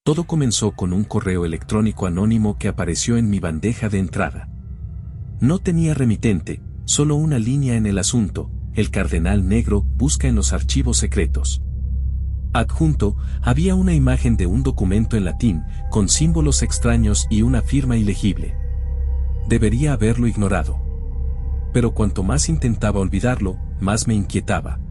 Todo comenzó con un correo electrónico anónimo que apareció en mi bandeja de entrada. No tenía remitente, solo una línea en el asunto: el cardenal negro busca en los archivos secretos. Adjunto, había una imagen de un documento en latín, con símbolos extraños y una firma ilegible. Debería haberlo ignorado. Pero cuanto más intentaba olvidarlo, más me inquietaba.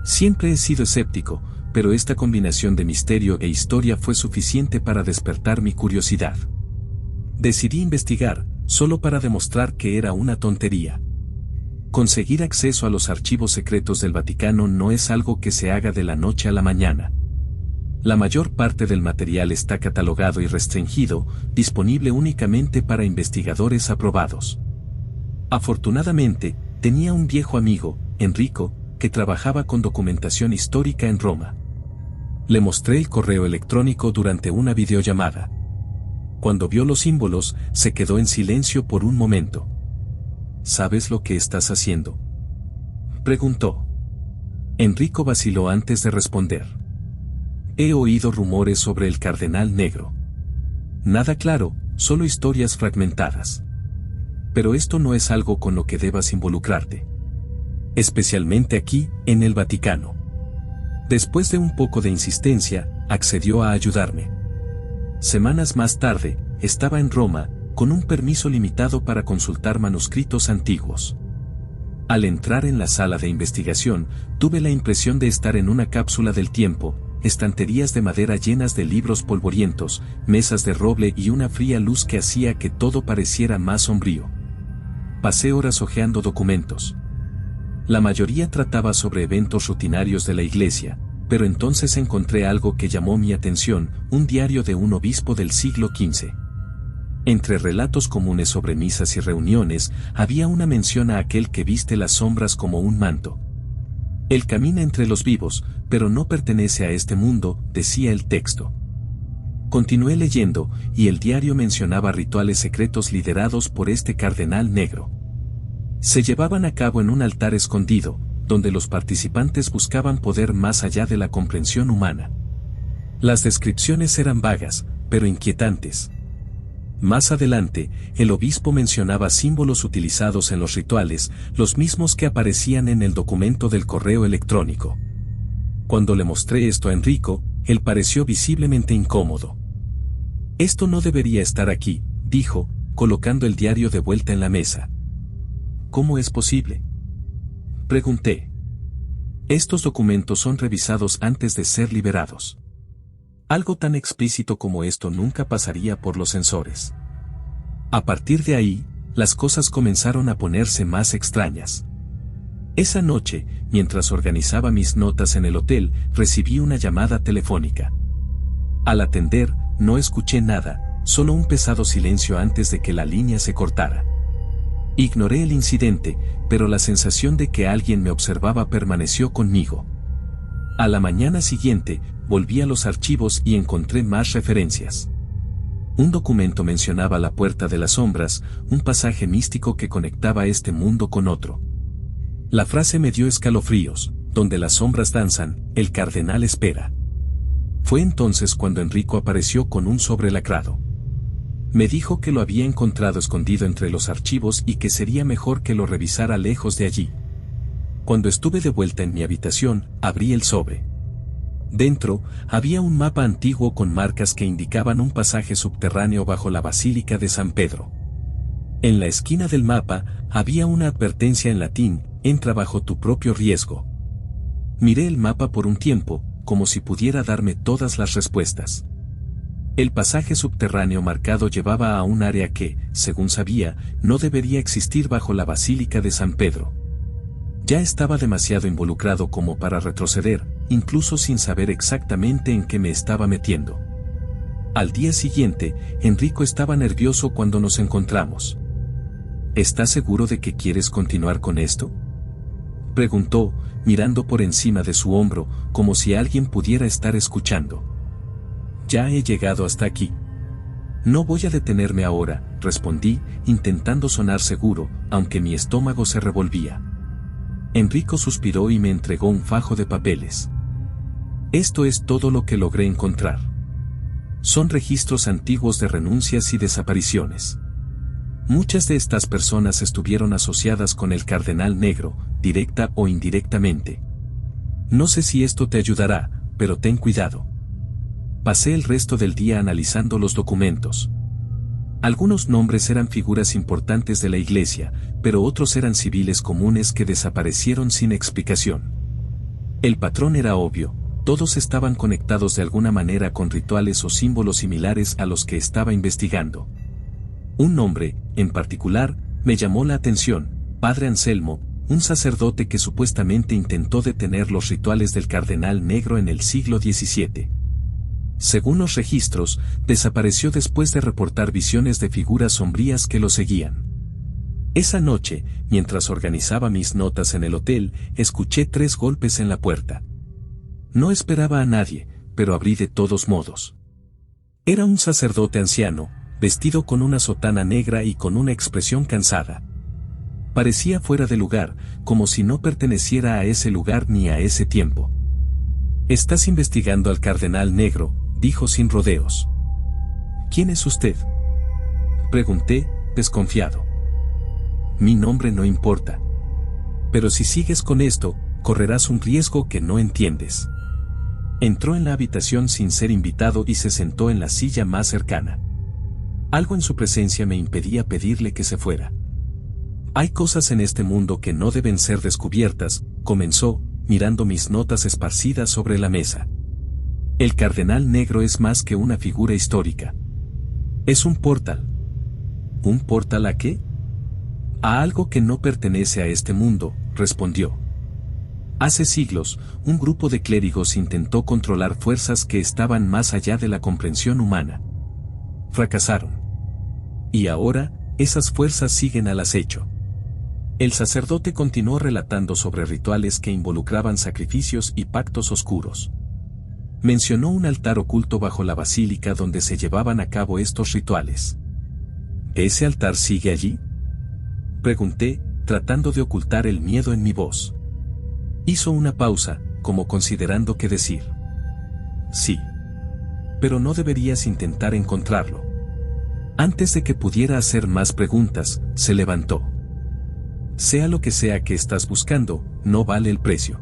Siempre he sido escéptico, pero esta combinación de misterio e historia fue suficiente para despertar mi curiosidad. Decidí investigar, solo para demostrar que era una tontería. Conseguir acceso a los archivos secretos del Vaticano no es algo que se haga de la noche a la mañana. La mayor parte del material está catalogado y restringido, disponible únicamente para investigadores aprobados. Afortunadamente, tenía un viejo amigo, Enrico, que trabajaba con documentación histórica en Roma. Le mostré el correo electrónico durante una videollamada. Cuando vio los símbolos, se quedó en silencio por un momento. ¿Sabes lo que estás haciendo?, preguntó. Enrico vaciló antes de responder. He oído rumores sobre el cardenal negro. Nada claro, solo historias fragmentadas. Pero esto no es algo con lo que debas involucrarte. Especialmente aquí, en el Vaticano. Después de un poco de insistencia, accedió a ayudarme. Semanas más tarde, estaba en Roma, con un permiso limitado para consultar manuscritos antiguos. Al entrar en la sala de investigación, tuve la impresión de estar en una cápsula del tiempo: estanterías de madera llenas de libros polvorientos, mesas de roble y una fría luz que hacía que todo pareciera más sombrío. Pasé horas hojeando documentos. La mayoría trataba sobre eventos rutinarios de la iglesia, pero entonces encontré algo que llamó mi atención: un diario de un obispo del siglo XV. Entre relatos comunes sobre misas y reuniones, había una mención a aquel que viste las sombras como un manto. Él camina entre los vivos, pero no pertenece a este mundo, decía el texto. Continué leyendo, y el diario mencionaba rituales secretos liderados por este cardenal negro. Se llevaban a cabo en un altar escondido, donde los participantes buscaban poder más allá de la comprensión humana. Las descripciones eran vagas, pero inquietantes. Más adelante, el obispo mencionaba símbolos utilizados en los rituales, los mismos que aparecían en el documento del correo electrónico. Cuando le mostré esto a Enrico, él pareció visiblemente incómodo. Esto no debería estar aquí, dijo, colocando el diario de vuelta en la mesa. ¿Cómo es posible?, pregunté. Estos documentos son revisados antes de ser liberados. Algo tan explícito como esto nunca pasaría por los censores. A partir de ahí, las cosas comenzaron a ponerse más extrañas. Esa noche, mientras organizaba mis notas en el hotel, recibí una llamada telefónica. Al atender, no escuché nada, solo un pesado silencio antes de que la línea se cortara. Ignoré el incidente, pero la sensación de que alguien me observaba permaneció conmigo. A la mañana siguiente, volví a los archivos y encontré más referencias. Un documento mencionaba la puerta de las sombras, un pasaje místico que conectaba este mundo con otro. La frase me dio escalofríos: donde las sombras danzan, el cardenal espera. Fue entonces cuando Enrico apareció con un sobre lacrado. Me dijo que lo había encontrado escondido entre los archivos y que sería mejor que lo revisara lejos de allí. Cuando estuve de vuelta en mi habitación, abrí el sobre. Dentro, había un mapa antiguo con marcas que indicaban un pasaje subterráneo bajo la Basílica de San Pedro. En la esquina del mapa, había una advertencia en latín: entra bajo tu propio riesgo. Miré el mapa por un tiempo, como si pudiera darme todas las respuestas. El pasaje subterráneo marcado llevaba a un área que, según sabía, no debería existir bajo la Basílica de San Pedro. Ya estaba demasiado involucrado como para retroceder, incluso sin saber exactamente en qué me estaba metiendo. Al día siguiente, Enrico estaba nervioso cuando nos encontramos. ¿Estás seguro de que quieres continuar con esto?, preguntó, mirando por encima de su hombro, como si alguien pudiera estar escuchando. Ya he llegado hasta aquí. No voy a detenerme ahora, respondí, intentando sonar seguro, aunque mi estómago se revolvía. Enrico suspiró y me entregó un fajo de papeles. Esto es todo lo que logré encontrar. son registros antiguos de renuncias y desapariciones. Muchas de estas personas estuvieron asociadas con el Cardenal Negro, directa o indirectamente. No sé si esto te ayudará, pero ten cuidado. Pasé el resto del día analizando los documentos. Algunos nombres eran figuras importantes de la iglesia, pero otros eran civiles comunes que desaparecieron sin explicación. El patrón era obvio, todos estaban conectados de alguna manera con rituales o símbolos similares a los que estaba investigando. Un nombre, en particular, me llamó la atención: Padre Anselmo, un sacerdote que supuestamente intentó detener los rituales del Cardenal Negro en el siglo XVII. Según los registros, desapareció después de reportar visiones de figuras sombrías que lo seguían. Esa noche, mientras organizaba mis notas en el hotel, escuché 3 golpes en la puerta. No esperaba a nadie, pero abrí de todos modos. Era un sacerdote anciano, vestido con una sotana negra y con una expresión cansada. Parecía fuera de lugar, como si no perteneciera a ese lugar ni a ese tiempo. «¿Estás investigando al Cardenal Negro?», dijo sin rodeos. «¿Quién es usted?», pregunté, desconfiado. «Mi nombre no importa. Pero si sigues con esto, correrás un riesgo que no entiendes». Entró en la habitación sin ser invitado y se sentó en la silla más cercana. Algo en su presencia me impedía pedirle que se fuera. «Hay cosas en este mundo que no deben ser descubiertas», comenzó, mirando mis notas esparcidas sobre la mesa. «El Cardenal Negro es más que una figura histórica. Es un portal». «¿Un portal a qué?». «A algo que no pertenece a este mundo», respondió. «Hace siglos, un grupo de clérigos intentó controlar fuerzas que estaban más allá de la comprensión humana. Fracasaron. Y ahora, esas fuerzas siguen al acecho». El sacerdote continuó relatando sobre rituales que involucraban sacrificios y pactos oscuros. Mencionó un altar oculto bajo la basílica donde se llevaban a cabo estos rituales. ¿Ese altar sigue allí?, pregunté, tratando de ocultar el miedo en mi voz. Hizo una pausa, como considerando qué decir. «Sí. Pero no deberías intentar encontrarlo». Antes de que pudiera hacer más preguntas, se levantó. «Sea lo que sea que estás buscando, no vale el precio».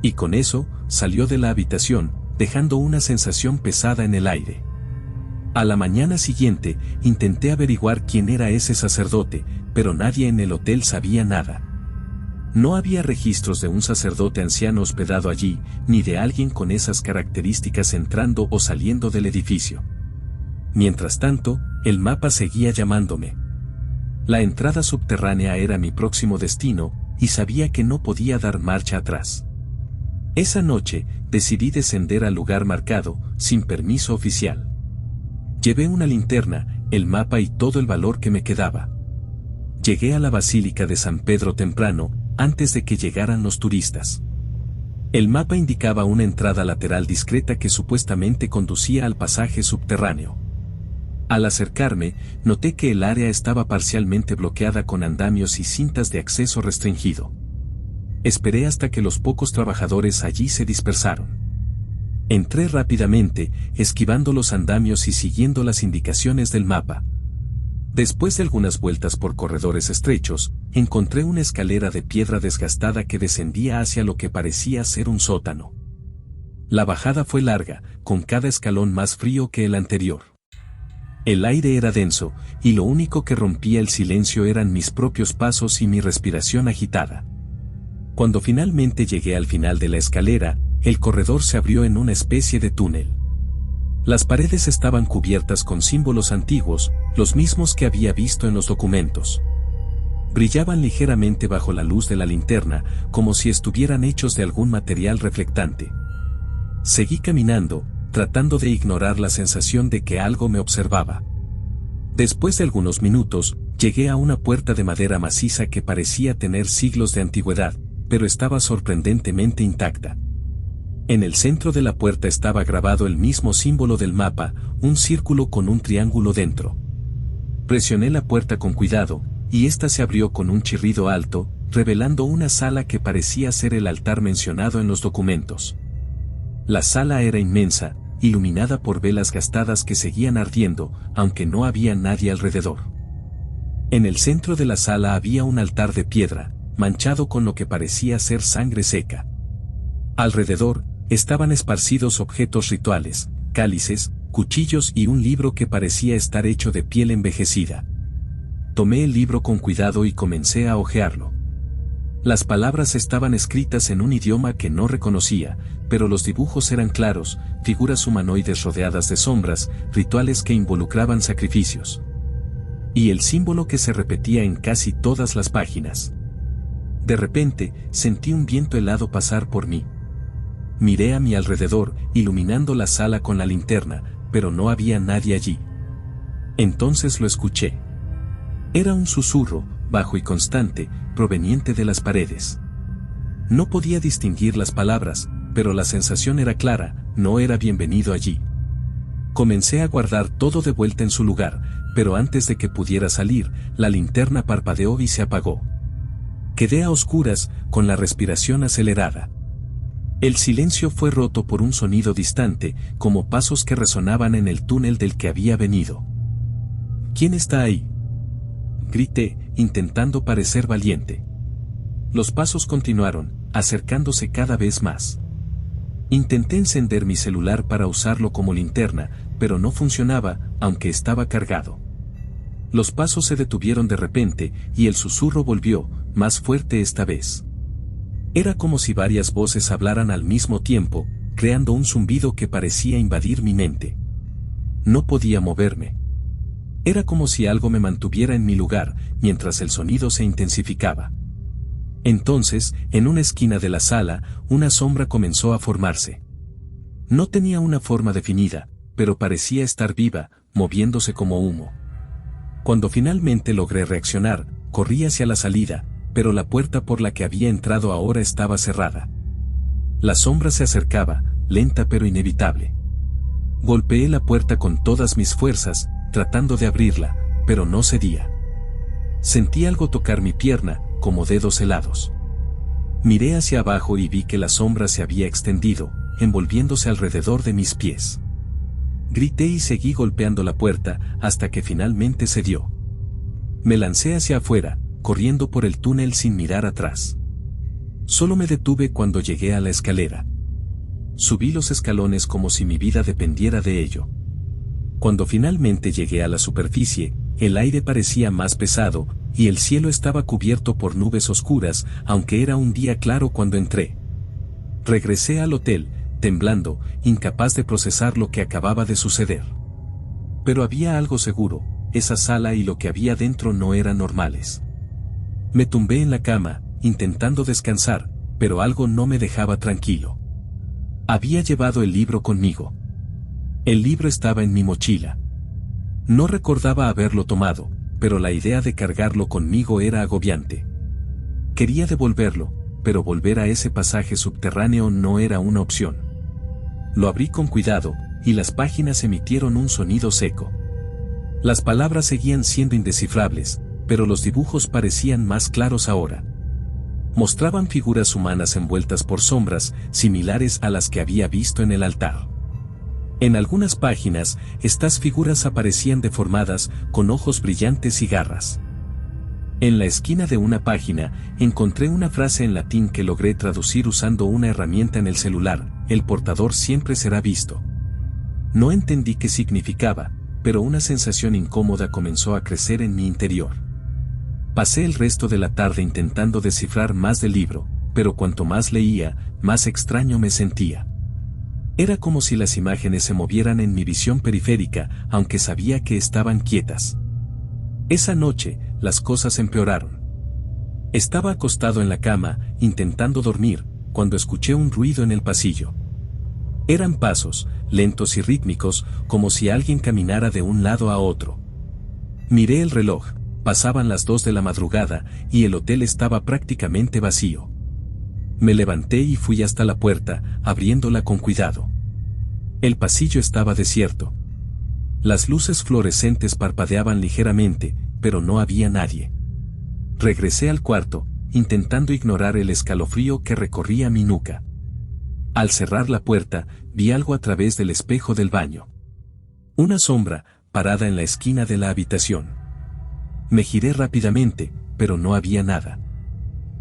Y con eso, salió de la habitación, dejando una sensación pesada en el aire. A la mañana siguiente, intenté averiguar quién era ese sacerdote, pero nadie en el hotel sabía nada. No había registros de un sacerdote anciano hospedado allí, ni de alguien con esas características entrando o saliendo del edificio. Mientras tanto, el mapa seguía llamándome. La entrada subterránea era mi próximo destino, y sabía que no podía dar marcha atrás. Esa noche, decidí descender al lugar marcado, sin permiso oficial. Llevé una linterna, el mapa y todo el valor que me quedaba. Llegué a la Basílica de San Pedro temprano, antes de que llegaran los turistas. El mapa indicaba una entrada lateral discreta que supuestamente conducía al pasaje subterráneo. Al acercarme, noté que el área estaba parcialmente bloqueada con andamios y cintas de acceso restringido. Esperé hasta que los pocos trabajadores allí se dispersaron. Entré rápidamente, esquivando los andamios y siguiendo las indicaciones del mapa. Después de algunas vueltas por corredores estrechos, encontré una escalera de piedra desgastada que descendía hacia lo que parecía ser un sótano. La bajada fue larga, con cada escalón más frío que el anterior. El aire era denso, y lo único que rompía el silencio eran mis propios pasos y mi respiración agitada. Cuando finalmente llegué al final de la escalera, el corredor se abrió en una especie de túnel. Las paredes estaban cubiertas con símbolos antiguos, los mismos que había visto en los documentos. Brillaban ligeramente bajo la luz de la linterna, como si estuvieran hechos de algún material reflectante. Seguí caminando, tratando de ignorar la sensación de que algo me observaba. Después de algunos minutos, llegué a una puerta de madera maciza que parecía tener siglos de antigüedad, pero estaba sorprendentemente intacta. En el centro de la puerta estaba grabado el mismo símbolo del mapa, un círculo con un triángulo dentro. Presioné la puerta con cuidado, y ésta se abrió con un chirrido alto, revelando una sala que parecía ser el altar mencionado en los documentos. La sala era inmensa, iluminada por velas gastadas que seguían ardiendo, aunque no había nadie alrededor. En el centro de la sala había un altar de piedra, manchado con lo que parecía ser sangre seca. Alrededor, estaban esparcidos objetos rituales, cálices, cuchillos y un libro que parecía estar hecho de piel envejecida. Tomé el libro con cuidado y comencé a hojearlo. Las palabras estaban escritas en un idioma que no reconocía, pero los dibujos eran claros, figuras humanoides rodeadas de sombras, rituales que involucraban sacrificios. Y el símbolo que se repetía en casi todas las páginas. De repente, sentí un viento helado pasar por mí. Miré a mi alrededor, iluminando la sala con la linterna, pero no había nadie allí. Entonces lo escuché. Era un susurro, bajo y constante, proveniente de las paredes. No podía distinguir las palabras, pero la sensación era clara, no era bienvenido allí. Comencé a guardar todo de vuelta en su lugar, pero antes de que pudiera salir, la linterna parpadeó y se apagó. Quedé a oscuras, con la respiración acelerada. El silencio fue roto por un sonido distante, como pasos que resonaban en el túnel del que había venido. ¿Quién está ahí?, grité, intentando parecer valiente. Los pasos continuaron, acercándose cada vez más. Intenté encender mi celular para usarlo como linterna, pero no funcionaba, aunque estaba cargado. Los pasos se detuvieron de repente, y el susurro volvió, más fuerte esta vez. Era como si varias voces hablaran al mismo tiempo, creando un zumbido que parecía invadir mi mente. No podía moverme. Era como si algo me mantuviera en mi lugar, mientras el sonido se intensificaba. Entonces, en una esquina de la sala, una sombra comenzó a formarse. No tenía una forma definida, pero parecía estar viva, moviéndose como humo. Cuando finalmente logré reaccionar, corrí hacia la salida, pero la puerta por la que había entrado ahora estaba cerrada. La sombra se acercaba, lenta pero inevitable. Golpeé la puerta con todas mis fuerzas, tratando de abrirla, pero no cedía. Sentí algo tocar mi pierna, como dedos helados. Miré hacia abajo y vi que la sombra se había extendido, envolviéndose alrededor de mis pies. Grité y seguí golpeando la puerta, hasta que finalmente cedió. Me lancé hacia afuera, corriendo por el túnel sin mirar atrás. Solo me detuve cuando llegué a la escalera. Subí los escalones como si mi vida dependiera de ello. Cuando finalmente llegué a la superficie, el aire parecía más pesado, y el cielo estaba cubierto por nubes oscuras, aunque era un día claro cuando entré. Regresé al hotel, temblando, incapaz de procesar lo que acababa de suceder. Pero había algo seguro, esa sala y lo que había dentro no eran normales. Me tumbé en la cama, intentando descansar, pero algo no me dejaba tranquilo. Había llevado el libro conmigo. El libro estaba en mi mochila. No recordaba haberlo tomado, pero la idea de cargarlo conmigo era agobiante. Quería devolverlo, pero volver a ese pasaje subterráneo no era una opción. Lo abrí con cuidado, y las páginas emitieron un sonido seco. Las palabras seguían siendo indescifrables, pero los dibujos parecían más claros ahora. Mostraban figuras humanas envueltas por sombras, similares a las que había visto en el altar. En algunas páginas, estas figuras aparecían deformadas, con ojos brillantes y garras. En la esquina de una página, encontré una frase en latín que logré traducir usando una herramienta en el celular: el portador siempre será visto. No entendí qué significaba, pero una sensación incómoda comenzó a crecer en mi interior. Pasé el resto de la tarde intentando descifrar más del libro, pero cuanto más leía, más extraño me sentía. Era como si las imágenes se movieran en mi visión periférica, aunque sabía que estaban quietas. Esa noche, las cosas empeoraron. Estaba acostado en la cama, intentando dormir, cuando escuché un ruido en el pasillo. Eran pasos, lentos y rítmicos, como si alguien caminara de un lado a otro. Miré el reloj, pasaban las 2 de la madrugada, y el hotel estaba prácticamente vacío. Me levanté y fui hasta la puerta, abriéndola con cuidado. El pasillo estaba desierto. Las luces fluorescentes parpadeaban ligeramente, pero no había nadie. Regresé al cuarto, intentando ignorar el escalofrío que recorría mi nuca. Al cerrar la puerta, vi algo a través del espejo del baño. Una sombra, parada en la esquina de la habitación. Me giré rápidamente, pero no había nada.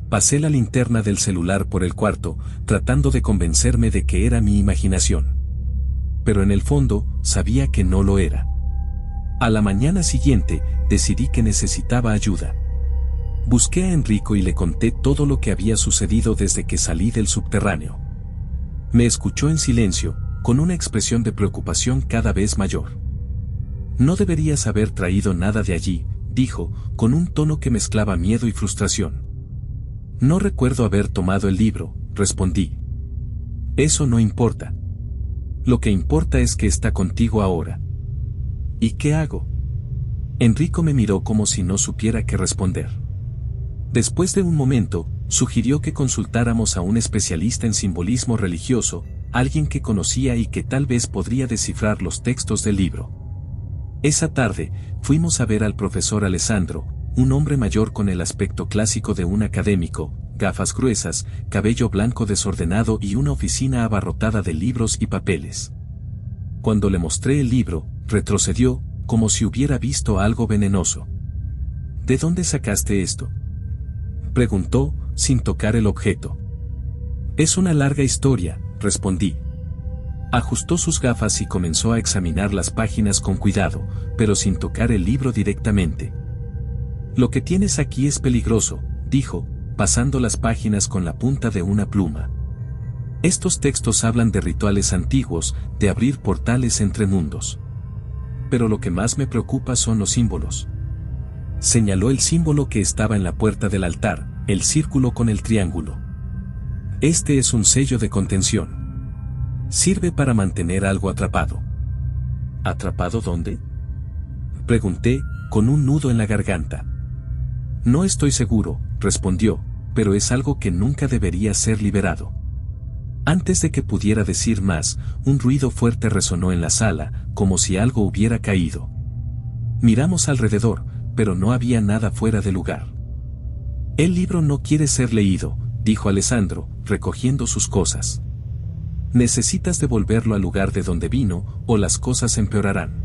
Pasé la linterna del celular por el cuarto, tratando de convencerme de que era mi imaginación. Pero en el fondo, sabía que no lo era. A la mañana siguiente, decidí que necesitaba ayuda. Busqué a Enrico y le conté todo lo que había sucedido desde que salí del subterráneo. Me escuchó en silencio, con una expresión de preocupación cada vez mayor. No deberías haber traído nada de allí, dijo, con un tono que mezclaba miedo y frustración. No recuerdo haber tomado el libro, respondí. Eso no importa. Lo que importa es que está contigo ahora. ¿Y qué hago? Enrico me miró como si no supiera qué responder. Después de un momento, sugirió que consultáramos a un especialista en simbolismo religioso, alguien que conocía y que tal vez podría descifrar los textos del libro. Esa tarde, fuimos a ver al profesor Alessandro, un hombre mayor con el aspecto clásico de un académico, gafas gruesas, cabello blanco desordenado y una oficina abarrotada de libros y papeles. Cuando le mostré el libro, retrocedió, como si hubiera visto algo venenoso. ¿De dónde sacaste esto?, preguntó, sin tocar el objeto. Es una larga historia, respondí. Ajustó sus gafas y comenzó a examinar las páginas con cuidado, pero sin tocar el libro directamente. Lo que tienes aquí es peligroso, dijo, pasando las páginas con la punta de una pluma. Estos textos hablan de rituales antiguos, de abrir portales entre mundos. Pero lo que más me preocupa son los símbolos. Señaló el símbolo que estaba en la puerta del altar, el círculo con el triángulo. Este es un sello de contención. Sirve para mantener algo atrapado. ¿Atrapado dónde?, pregunté, con un nudo en la garganta. No estoy seguro, respondió, pero es algo que nunca debería ser liberado. Antes de que pudiera decir más, un ruido fuerte resonó en la sala, como si algo hubiera caído. Miramos alrededor, pero no había nada fuera de lugar. El libro no quiere ser leído, dijo Alessandro, recogiendo sus cosas. Necesitas devolverlo al lugar de donde vino, o las cosas empeorarán.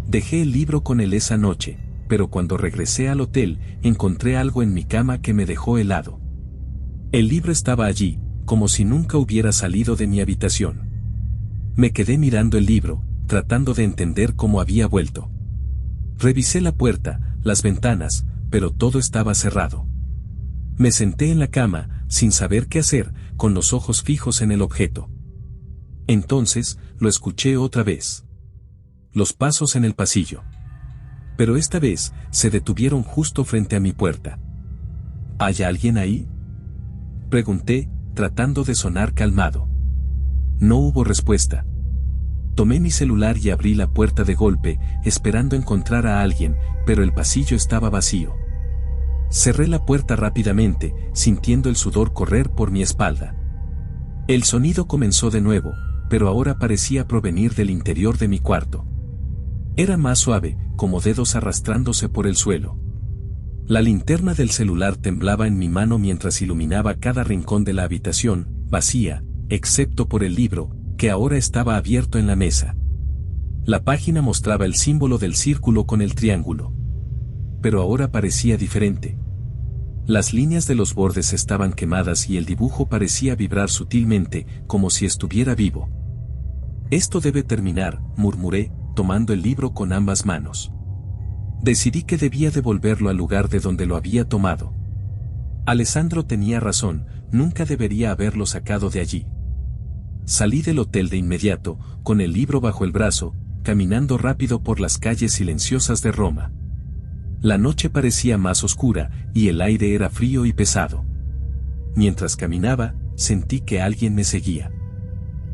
Dejé el libro con él esa noche, pero cuando regresé al hotel, encontré algo en mi cama que me dejó helado. El libro estaba allí, como si nunca hubiera salido de mi habitación. Me quedé mirando el libro, tratando de entender cómo había vuelto. Revisé la puerta, las ventanas, pero todo estaba cerrado. Me senté en la cama, sin saber qué hacer, con los ojos fijos en el objeto. Entonces, lo escuché otra vez. Los pasos en el pasillo. Pero esta vez, se detuvieron justo frente a mi puerta. ¿Hay alguien ahí?, pregunté, tratando de sonar calmado. No hubo respuesta. Tomé mi celular y abrí la puerta de golpe, esperando encontrar a alguien, pero el pasillo estaba vacío. Cerré la puerta rápidamente, sintiendo el sudor correr por mi espalda. El sonido comenzó de nuevo, pero ahora parecía provenir del interior de mi cuarto. Era más suave, como dedos arrastrándose por el suelo. La linterna del celular temblaba en mi mano mientras iluminaba cada rincón de la habitación, vacía, excepto por el libro, que ahora estaba abierto en la mesa. La página mostraba el símbolo del círculo con el triángulo. Pero ahora parecía diferente. Las líneas de los bordes estaban quemadas y el dibujo parecía vibrar sutilmente, como si estuviera vivo. Esto debe terminar, murmuré, tomando el libro con ambas manos. Decidí que debía devolverlo al lugar de donde lo había tomado. Alessandro tenía razón, nunca debería haberlo sacado de allí. Salí del hotel de inmediato, con el libro bajo el brazo, caminando rápido por las calles silenciosas de Roma. La noche parecía más oscura, y el aire era frío y pesado. Mientras caminaba, sentí que alguien me seguía.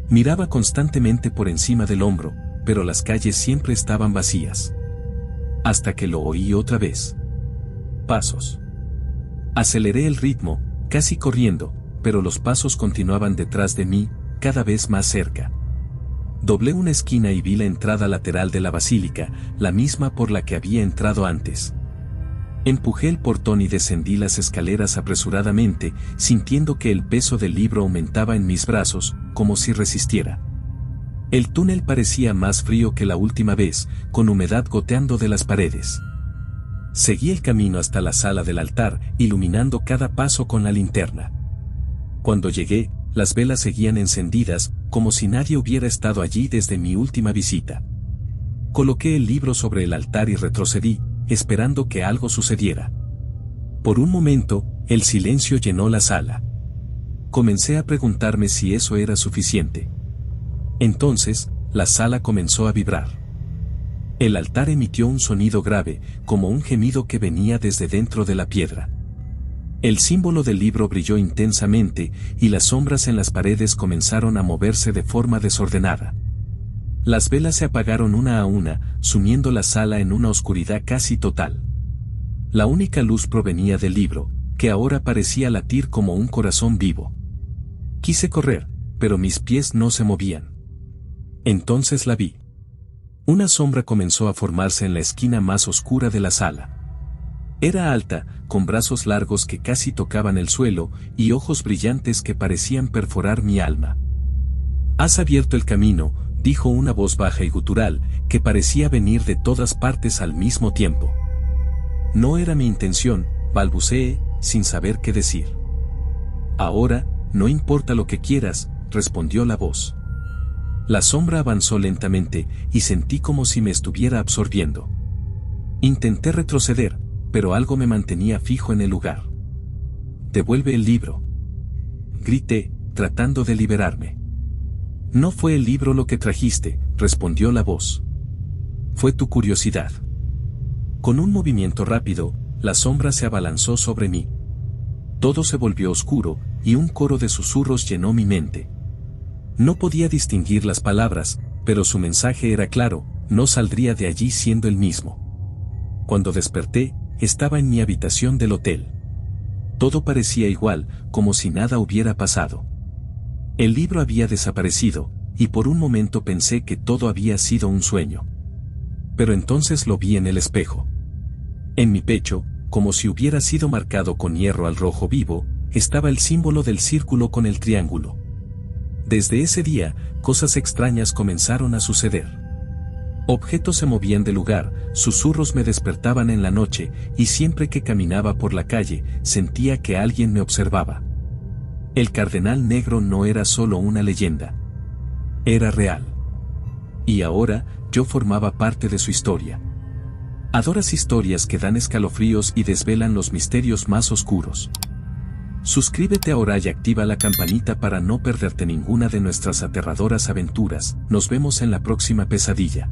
Miraba constantemente por encima del hombro, pero las calles siempre estaban vacías. Hasta que lo oí otra vez. Pasos. Aceleré el ritmo, casi corriendo, pero los pasos continuaban detrás de mí, cada vez más cerca. Doblé una esquina y vi la entrada lateral de la basílica, la misma por la que había entrado antes. Empujé el portón y descendí las escaleras apresuradamente, sintiendo que el peso del libro aumentaba en mis brazos, como si resistiera. El túnel parecía más frío que la última vez, con humedad goteando de las paredes. Seguí el camino hasta la sala del altar, iluminando cada paso con la linterna. Cuando llegué, las velas seguían encendidas, como si nadie hubiera estado allí desde mi última visita. Coloqué el libro sobre el altar y retrocedí, esperando que algo sucediera. Por un momento, el silencio llenó la sala. Comencé a preguntarme si eso era suficiente. Entonces, la sala comenzó a vibrar. El altar emitió un sonido grave, como un gemido que venía desde dentro de la piedra. El símbolo del libro brilló intensamente, y las sombras en las paredes comenzaron a moverse de forma desordenada. Las velas se apagaron una a una, sumiendo la sala en una oscuridad casi total. La única luz provenía del libro, que ahora parecía latir como un corazón vivo. Quise correr, pero mis pies no se movían. Entonces la vi. Una sombra comenzó a formarse en la esquina más oscura de la sala. Era alta, con brazos largos que casi tocaban el suelo, y ojos brillantes que parecían perforar mi alma. «Has abierto el camino», dijo una voz baja y gutural, que parecía venir de todas partes al mismo tiempo. «No era mi intención», balbuceé, sin saber qué decir. «Ahora, no importa lo que quieras», respondió la voz. La sombra avanzó lentamente, y sentí como si me estuviera absorbiendo. Intenté retroceder, pero algo me mantenía fijo en el lugar. «Devuelve el libro», grité, tratando de liberarme. «No fue el libro lo que trajiste», respondió la voz. «Fue tu curiosidad». Con un movimiento rápido, la sombra se abalanzó sobre mí. Todo se volvió oscuro, y un coro de susurros llenó mi mente. No podía distinguir las palabras, pero su mensaje era claro: no saldría de allí siendo el mismo. Cuando desperté, estaba en mi habitación del hotel. Todo parecía igual, como si nada hubiera pasado. El libro había desaparecido, y por un momento pensé que todo había sido un sueño. Pero entonces lo vi en el espejo. En mi pecho, como si hubiera sido marcado con hierro al rojo vivo, estaba el símbolo del círculo con el triángulo. Desde ese día, cosas extrañas comenzaron a suceder. Objetos se movían de lugar, susurros me despertaban en la noche, y siempre que caminaba por la calle, sentía que alguien me observaba. El Cardenal Negro no era solo una leyenda. Era real. Y ahora, yo formaba parte de su historia. ¿Adoras historias que dan escalofríos y desvelan los misterios más oscuros? Suscríbete ahora y activa la campanita para no perderte ninguna de nuestras aterradoras aventuras. Nos vemos en la próxima pesadilla.